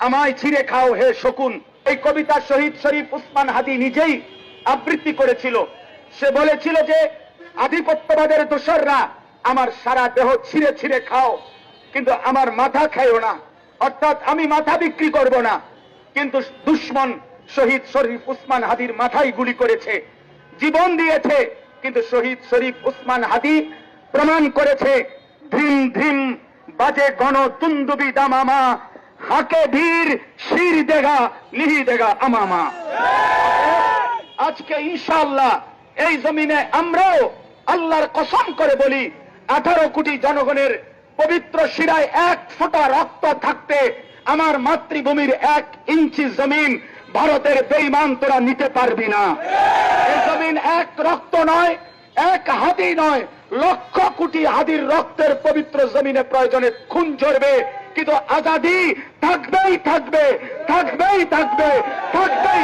আমায় ছিঁড়ে খাও হে শকুন। এই কবিতা শহীদ শরীফ উসমান হাদি নিজেই আবৃত্তি করেছিল। সে বলেছিল যে আধিপত্যবাদের দোসররা আমার সারা দেহ ছিঁড়ে ছিঁড়ে খাও, কিন্তু আমার মাথা খাইও না, অর্থাৎ আমি মাথা বিক্রি করব না। কিন্তু দুশ্মন শহীদ শরীফ উসমান হাদির মাথায় গুলি করেছে, জীবন দিয়েছে, কিন্তু শহীদ শরীফ উসমান হাদি প্রমাণ করেছে ধ্রিম ধ্রিম বাজে গণ তুন্দুবি দামামা, হাকে ধীর শির দেগা লিহি দেগা আমামা। আজকে ইনশাআল্লাহ এই জমিনে আমরাও আল্লাহর কসম করে বলি, 18 কোটি জনগণের পবিত্র শিরায় 1 ফোঁটা রক্ত থাকতে আমার মাতৃভূমির 1 ইঞ্চি জমিন ভারতের বেঈমান তোরা নিতে পারবি না। এই জমিন 1 রক্ত নয়, 1 হাদি নয়, লক্ষ কোটি হাদির রক্তের পবিত্র জমিনে প্রয়োজনে খুন ঝরবে, কিন্তু আজাদি থাকবেই থাকবে, থাকবেই থাকবে, থাকবে